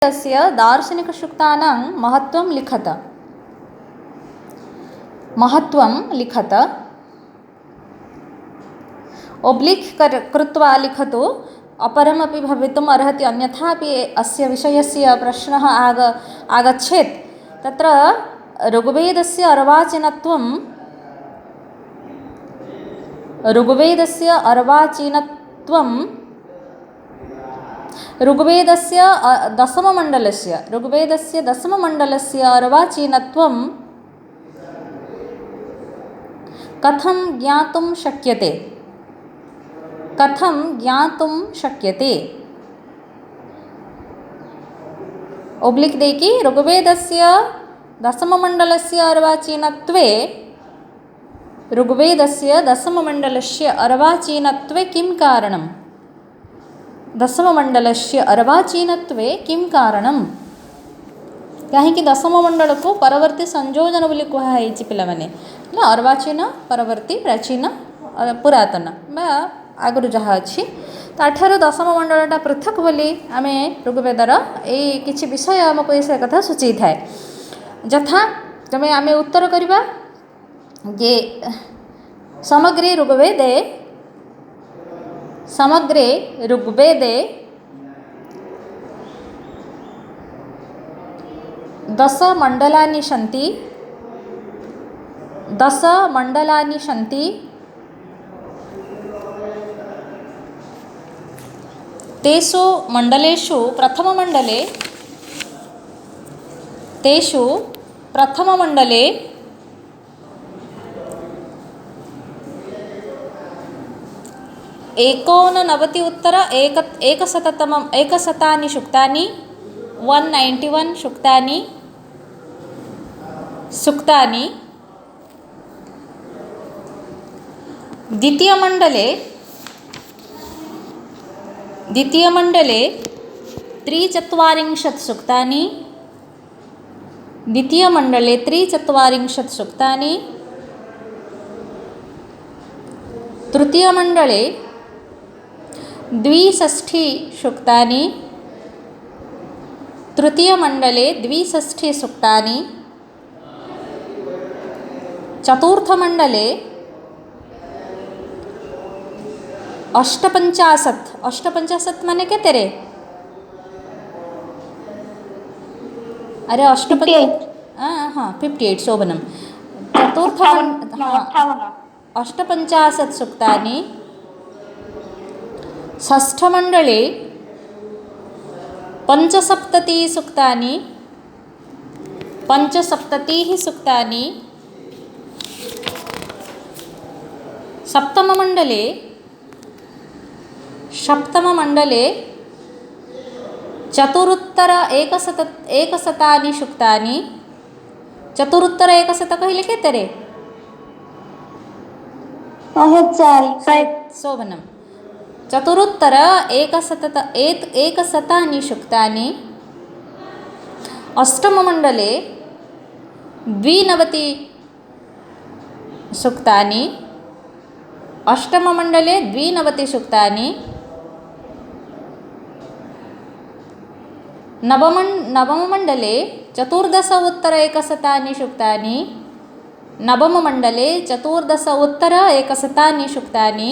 तस्य दार्शनिकसूक्तानां महत्त्वं लिखत ओब्लिक् कृत्वा लिखतु। अपरमपि भवितुम् अर्हति, अन्यथापि अस्य विषयस्य प्रश्नः आगच्छेत्। तत्र ऋग्वेदस्य अर्वाचीनत्वं ऋग्वेदस्य दशममण्डलस्य अर्वाचीनत्वं कथं ज्ञातुं शक्यते ओब्लिक् देकी ऋग्वेदस्य दशममण्डलस्य अर्वाचीनत्वे किं कारणं? दशममण्डलस्य अर्वाचीनत्वे किं कारणं? काहींकि दशममण्डल को परवर्ती संयोजन बोली कहुई पिलाने अर्वाचीन परवर्ती प्राचीन पुरातन आगु जहाँ अच्छी ताठार दशममण्डलटा पृथक बोली आम ऋग्वेदर ये किसी विषय आमको ये कथा सूची थाए। यथा तमें आम उत्तर करवा जे समग्रे ऋग्वेदे 10 मण्डलानि सन्ति। तेषु प्रथममण्डले एकोननवति उत्तर एकशतानि सूक्तानि 191 सूक्तानि। द्वितीयमण्डले 43 सूक्तानि। तृतीयमण्डले 62 सूक्तानि। चतुर्थमण्डले 58 माने के तेरे अरे 58 शोभनम। चतुर्थ 58 सूक्तानि। षष्ठमण्डले 75 सूक्तानि। सप्तममण्डले 100 सूक्तानि। चतुरुत्तर 100 कहले के तेरे शोभनम। चतुरुत्तर 100 सूक्तानि। अष्टममण्डले 92 सूक्तानि। नवममण्डले 14 सूक्तानि। नवममण्डले 14 सूक्तानि।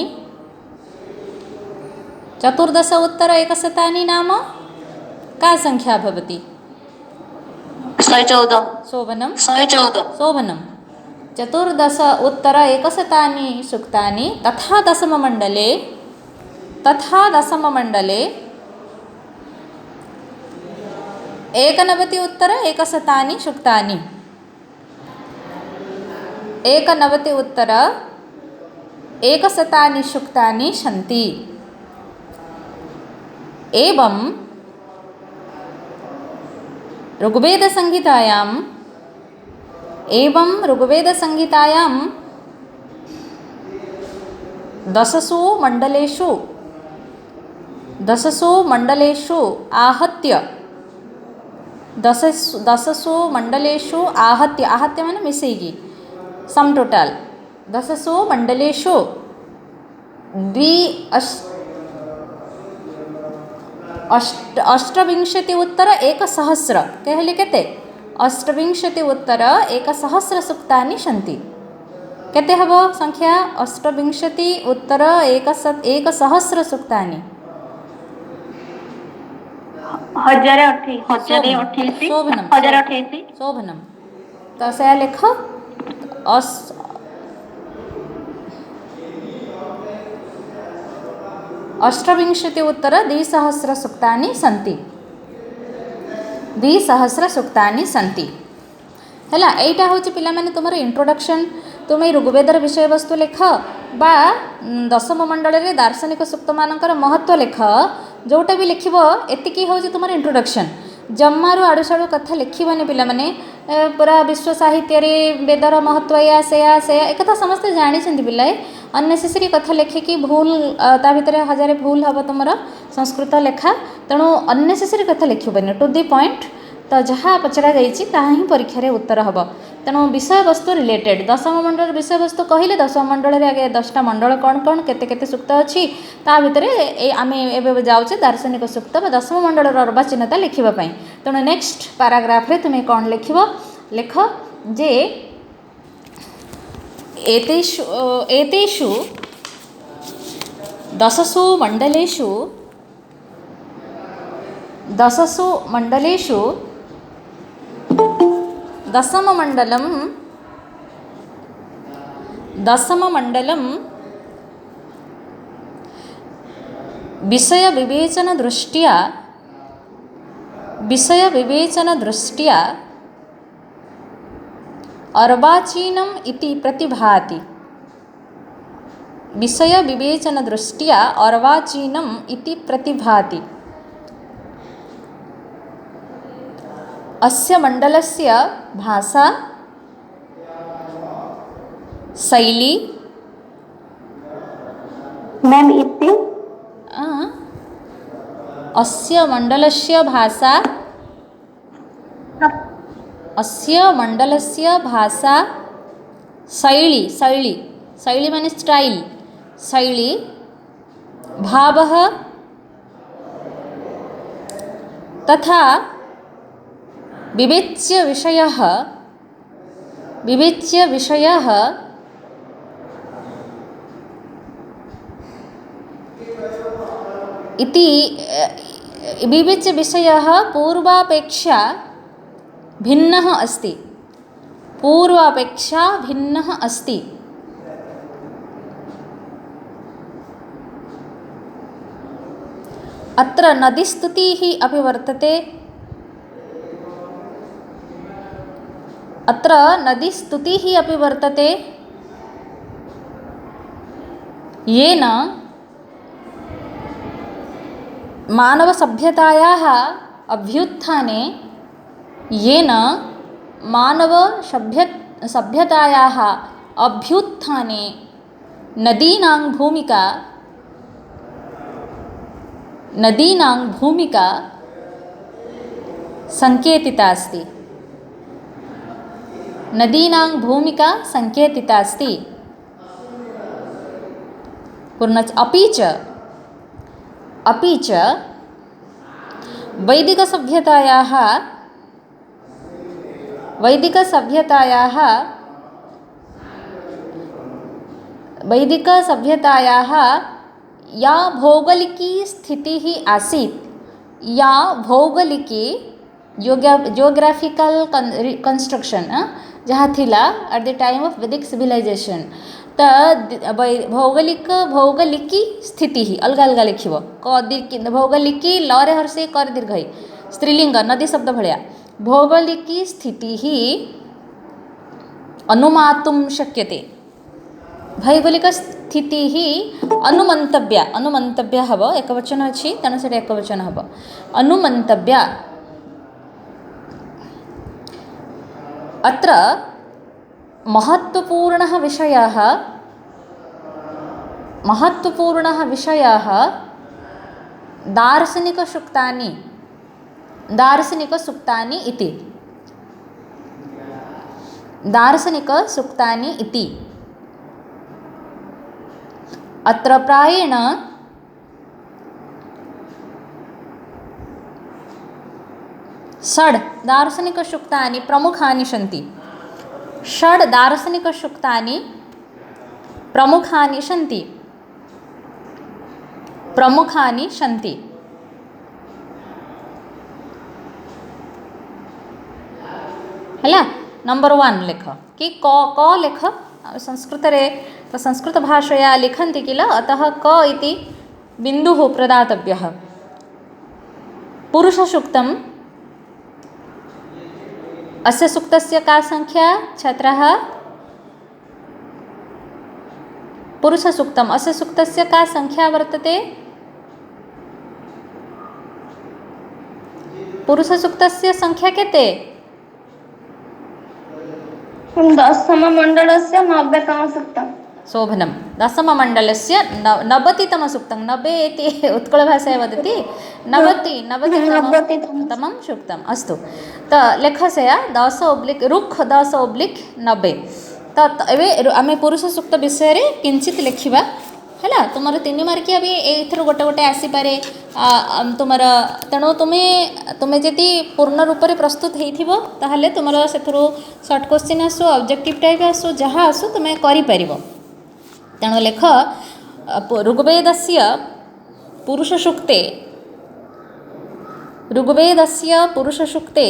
14 नाम का संख्या भवति? 114 शोभनम 114 शोभनम। 14 सूक्तानि। तथा दशममण्डले 91 सूक्तानि। 91 सूक्तानि सन्ति। एवं ऋग्वेदसंहितायां 10 मण्डलेषु आहत्य माने मिसेगी सम टोटल 10 मण्डलेषु अष्टविंशति उत्तर एकसहस्र कहले केते अष्टविंशति उत्तर एकसहस्र सूक्तानि सन्ति केते हबो संख्या अष्टविंशति उत्तर एकसहस्र सूक्तानि 1028 शोभनम तो से लेख अष्टविंशति उत्तर 2,000 सूक्तानि सन्ति 2,000 सूक्तानि सन्ति हैला एटा होची पिला माने तुमर इंट्रोडक्शन तुम ऋग्वेदर विषय वस्तु लेख बा दशम मंडल रे दार्शनिक सूक्त मानकर महत्व लेख जोटा भी लिखिबो एतिकी होची तुमर इंट्रोडक्शन जम्मारु आडु साडु कथा लिखिबने पिला माने पूरा विश्व साहित्य रे वेदर महत्व या से एक कथा समस्त जानि छथि पिलाए अननेसेसरी कथा लेखे कि भूल ता भितरे हजारे भूल हबो तुमर संस्कृत लेखा तेणु अननेसेसरी कथा लिखिबने टू दी पॉइंट तो जहाँ पचरा जाइए ताहा ही परीक्षा रे उत्तर हम तेणु विषय वस्तु रिलेटेड दशम मंडल विषय वस्तु कहले दशम मंडल रे आगे 10टा मंडल कौन कौन केते केते सूक्त अच्छी ता भितर आम ए जाऊे दार्शनिक सूक्त दशम मंडल अर्वाचीनता लिखा तेणु नेक्स्ट पैराग्राफ रे तुम्हें कौन लेख जे एतेषु दशसु मंडलेषु दशममण्डलं विषयविवेचनदृष्ट्या अर्वाचीनम् इति प्रतिभाति विषयविवेचनदृष्ट्या अर्वाचीनम् इति प्रतिभाति अस्य मंडलस्य भाषा शैली मैम इति अस्य मंडलस्य भाषा शैली माने स्टाइल शैली भावः तथा विवेच्य विषयः इति विवेच्य विषयः पूर्वापेक्षा भिन्नः अस्ति अत्र नदीस्तुतिः अपि वर्तते येन मानवसभ्यतायाः अभ्युत्थाने नदीनां भूमिका संकेतिता अस्ति पुनश्च अपि च वैदिकसभ्यतायाः या भौगोलिकी स्थितिः आसीत् या भौगोलिकी जियोग्राफिकल कंस्ट्रक्शन जहाँ थिला एट द टाइम ऑफ वैदिक सिविलाइजेशन त भौगोलिकी स्थिति अलग अलग लिख भौगोलिकी लरे हर्षे कर दीर्घ स्त्रीलिंग नदी शब्द भाया भौगोलिकी स्थिति अनुमातुं शक्यते भौगोलिक स्थिति अनुमंतव्य हम एकवचन अच्छी तेणु से एकवचन हम अनुमंतव्य अत्र महत्वपूर्णः विषयः दार्शनिकसूक्तानि इति अत्र प्रायेण षड् दार्शनिकसूक्तानि प्रमुखानि सन्ति। षड् दार्शनिकसूक्तानि प्रमुखानि सन्ति। प्रमुखानि सन्ति। है नंबर 1 लेख कि क लेख संस्कृत रे तो संस्कृत भाषया लिखन्ति किल अतः क इति बिन्दुः प्रदातव्यः। पुरुषसूक्तम् अस्य सूक्तस्य का संख्या छात्राः? पुरुषसूक्तम् अस्य सूक्तस्य का संख्या वर्तते? पुरुषसूक्तस्य संख्या केते? दशममण्डलस्य 90तम सूक्तम्। शोभनं। दशममण्डलस्य 90तम सूक्तं। 90 इति उत्कलभाषायां वदति 90तमं सूक्तम्। अस्तु तो लेखस्य 10/रुक् 10/90 तो एवे आमे पुरुष सूक्त विषय रे किंचित लेखिबा हैला। तुमर 3 मार्किया भी एथर गोटे गोटे आसी पारे तुमर तेणु तुम्हें जदि पूर्ण रूप से प्रस्तुत होइथिबो ताहले तुमर सेथरो शॉर्ट क्वेश्चन आसो ऑब्जेक्टिव टाइप आसो जहाँ आसो तुम करि परिबो। तेणु लेख ऋग्वेदस्य पुरुषसूक्ते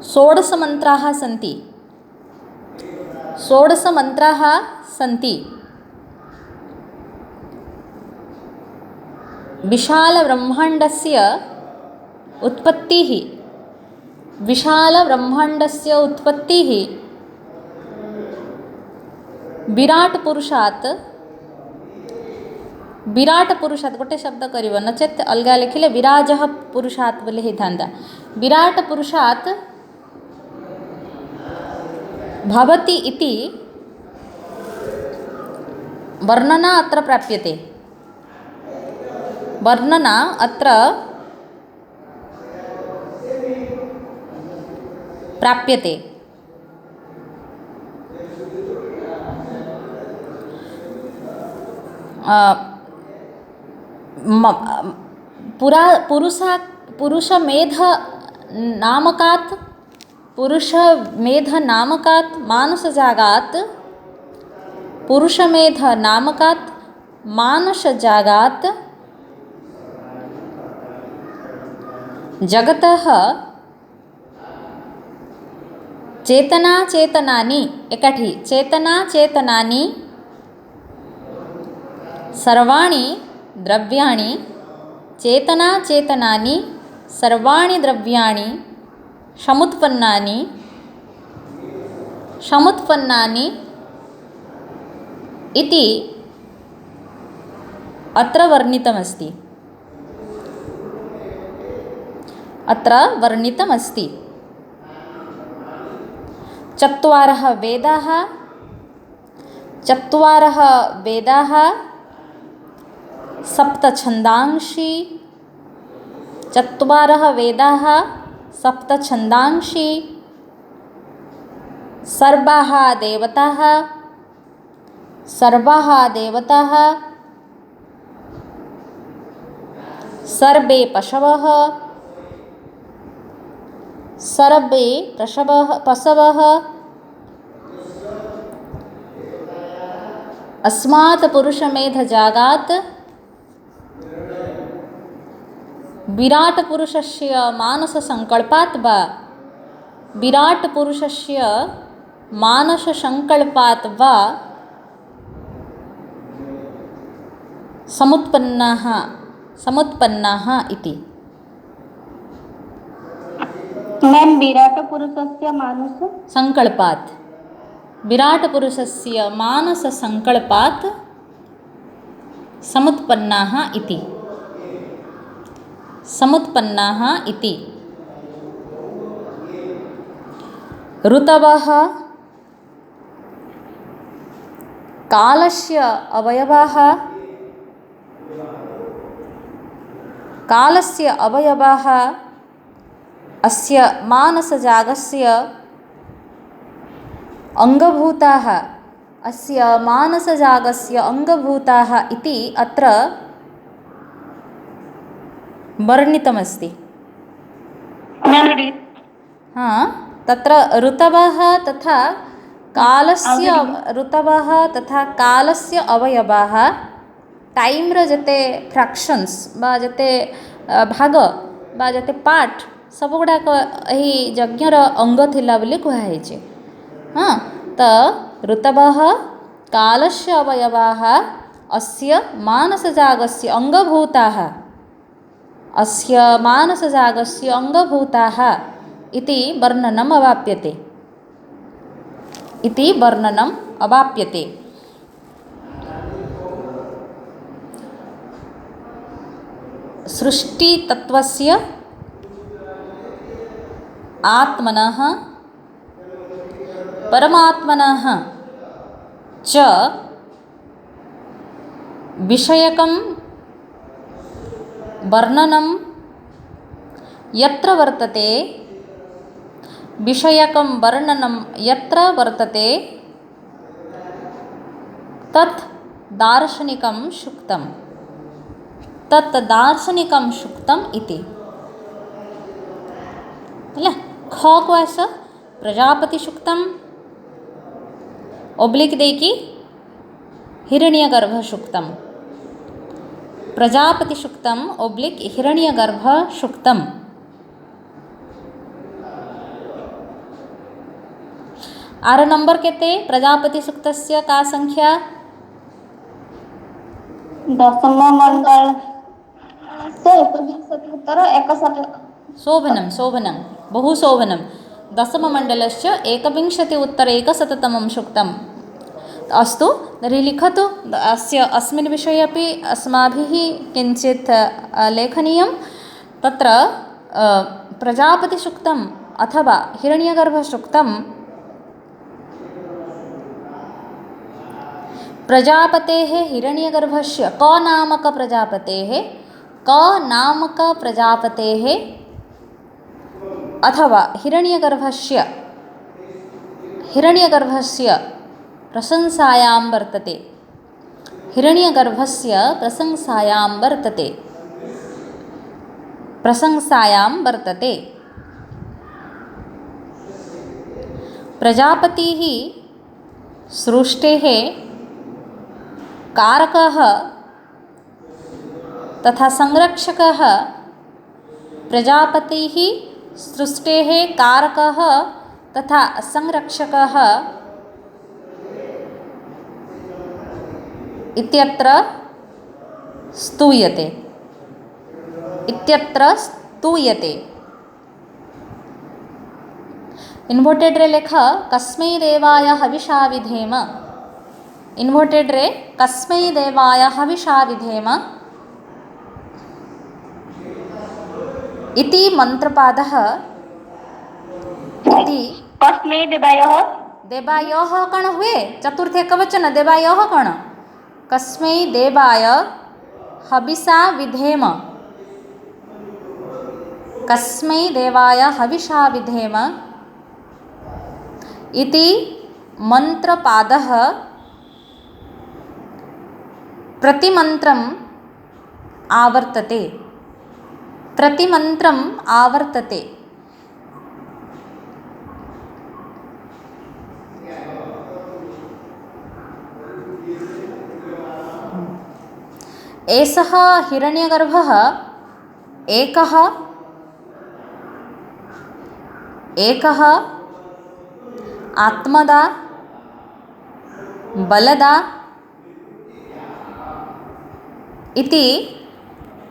16 मन्त्राः सन्ति। 16 मन्त्राः सन्ति। विशालब्रह्माण्डस्य उत्पत्तिः विराट पुरुषात् गोटे शब्द करिव नचेत अलगा लिखिले विराजः पुरुषात् बोले ही थांदा। विराट पुरुषात् भवति इति वर्णना अत्र प्राप्यते। वर्णना अत्र प्राप्यते। पुरुषमेधनामकात् मानसजागात् जगतः चेतनाचेतनानि एकाठी चेतनाचेतनानि सर्वाणि द्रव्याणि चेतनाचेतनानि सर्वाणि द्रव्याणि समुत्पन्नानि इति अत्र वर्णितमस्ति। चत्वारः वेदाः सप्तछन्दांसि सर्वाः देवताः सर्वे पशवः अस्मात् पुरुषमेधजागात् विराटपुरुषस्य मानससङ्कल्पात् वा समुत्पन्नाः इति। मैम विराटपुरुषस्य मानस संकल्पात् विराटपुरुषस्य मानससंकल्पात् समुत्पन्नाः इति। ऋतवः कालस्य अवयवाः अस्य मानसजागस्य अङ्गभूताः इति अत्र वर्णितमस्ति। मैम रीड हाँ, तत्र ऋतवः तथा कालस्य ऋतवः तथा कालस्य अवयवाः टाइम्र जते फ्रैक्शंस बा जते भाग बा जते पार्ट सब गुड़ाक यही यज्ञर अंग थिला बोली कहुई। हाँ, तो ऋतवः कालस्य अवयवाः अस्य मानसजागस्य अंगभूताः अस्य मानसजागस्य अंगभूताः इति वर्णनम् अवाप्यते इति वर्णनम् अवाप्यते। सृष्टितत्त्वस्य आत्मनः परमात्मनः च विषयकं वर्णनं यत्र वर्तते विषयकं वर्णनं यत्र वर्तते तत् दार्शनिकं शुक्तं तत् दार्शनिकं शुक्तम् इति। ହେଲା ख को आस प्रजापति शुक्तम ओब्लिक देकी हिरण्यगर्भ शुक्तम प्रजापति शुक्तम ओब्लिक हिरण्यगर्भ शुक्तम। आर नंबर केते प्रजापति सुक्तस्य का संख्या 10 मंडल से 161 शोभनं शोभनं बहु शोभनं 10 मंडलस्य 21 शुक्तम्। अस्तु तर्हि लिखतु अस्य अस्मिन् विषये अपि अस्माभिः किञ्चित् लेखनीयं। तत्र प्रजापतिसूक्तम् अथवा हिरण्यगर्भसूक्तं प्रजापतेः हिरण्यगर्भस्य क नामक प्रजापतेः अथवा हिरण्यगर्भस्य प्रशंसायां वर्तते प्रजापतिः सृष्टेः कारकः तथा संरक्षकः प्रजापतिः सृष्टेः कारकः तथा संरक्षकः इत्यत्र स्तूयते इन्वर्टेड रे लेख कस्मै देवाय हविषा विधेम इन्वर्टेड रे कस्मै देवाय हविषा विधेम इति मंत्रपादः इति कस्मै देवायः देवायः कण हुए चतुर्थ एकवचन देवायः कण कस्मै देवाय हविषा विधेम कस्मै देवाय हविषा विधेम इति मंत्रपादः प्रतिमंत्रम् आवर्तते एषः हिरण्यगर्भः एकः आत्मदा बलदा इति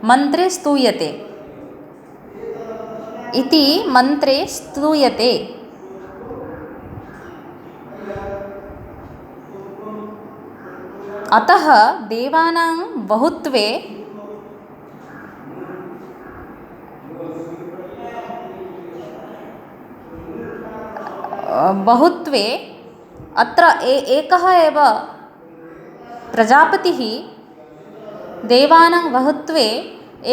मंत्रे स्तूयते अतः देवानां बहुत्वे अत्र एकः एव प्रजापतिः देवानां बहुत्वे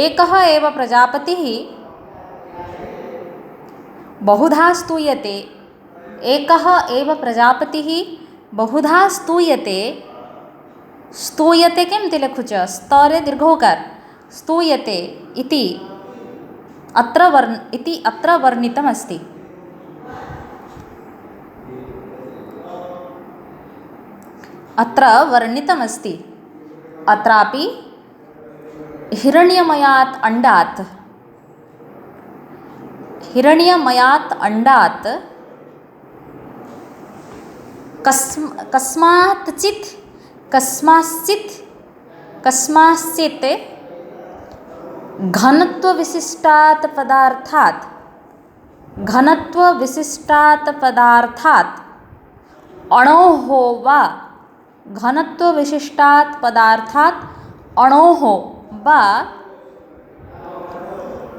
एकः एव प्रजापतिः बहुधा स्तूयते एकः एव प्रजापतिः बहुधा स्तूयते केमति लिखुच स्तरे दीर्घोकार स्तूयते इति अत्र वर्णितमस्ति। अत्र वर्णितमस्ति। अत्रापि हिरण्यमयात् अंडात् कस्माच्चित् घनत्वविशिष्टात् पदार्थात् अणोः वा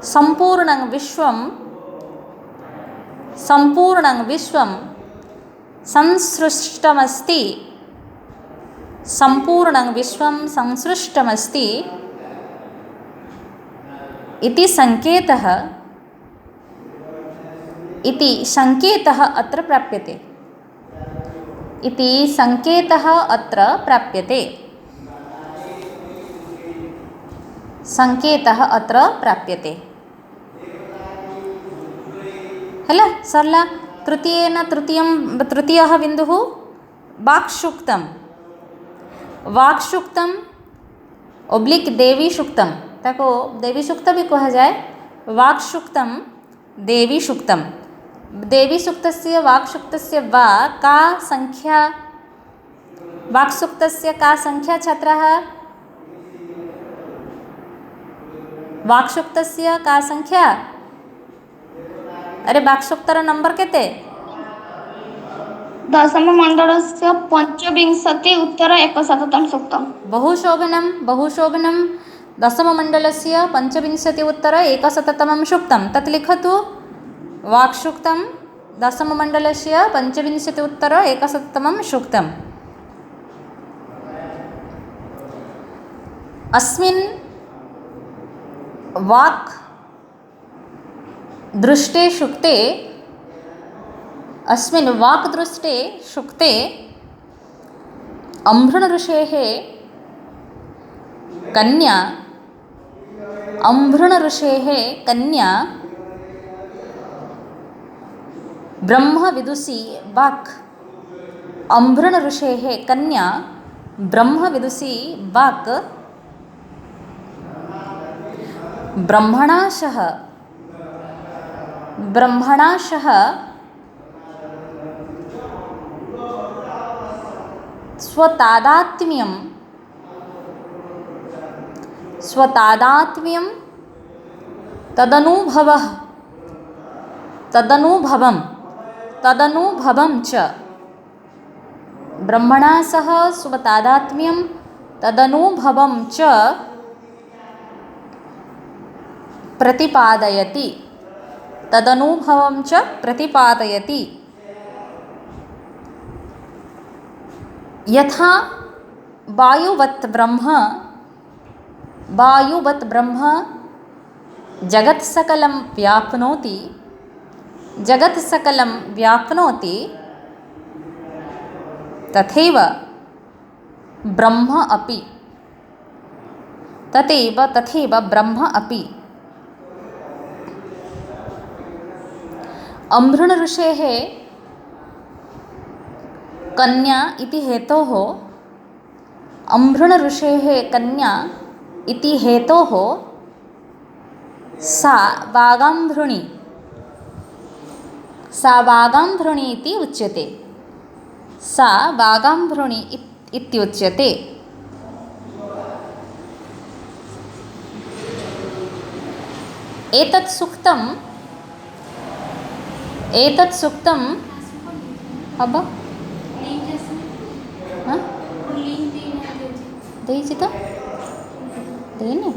संपूर्णं विश्वं संसृष्टमस्ति इति संकेतः अत्र प्राप्यते। हेला सरला तृतीयः बिन्दुः वाक्सूक्तम् ओब्लिक देवी सूक्तम, ताको देवी सूक्त भी कहा जाए। वाक्सूक्तम देवी सूक्तम, देवी सूक्तस्य वाक्सूक्तस्य वा का संख्या, वाक्सूक्तस्य का संख्या छात्राः? वाक्सूक्तस्य का संख्या? अरे वाक्सूक्तर नंबर केते? दशममण्डलस्य 25 सूक्तम्। बहुशोभनं। दशममण्डलस्य 25 सूक्तं तत् लिखतु। वाक्सूक्तं दशममण्डलस्य 25 सूक्तम्। अस्मिन् वाक् दृष्टे सूक्ते अम्भृण ऋषेः कन्या ब्रह्मविदुषी वाक्, अम्भृण ऋषेः कन्या ब्रह्मविदुषी वाक् ब्रह्मणा सह स्वतादात्म्यं तदनुभवं च, ब्रह्मणा सह स्वतादात्म्यं तदनुभवं च प्रतिपादयति। यथा वायुवत् ब्रह्म जगत्सकलं व्याप्नोति तथैव ब्रह्म अपि अम्भृण ऋषेः कन्या इति हेतोः, अम्भृण ऋषेः कन्या इति हेतोः सा वागाम्भृणी इति उच्यते। सा वागाम्भृणी इत्युच्यते। एतत् सूक्तं अब ଦେଇଛି ତ ଦେଇନି,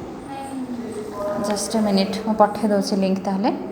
ଜଷ୍ଟ ଏ ମିନିଟ୍ ମୁଁ ପଠାଇ ଦେଉଛି ଲିଙ୍କ୍। ତାହେଲେ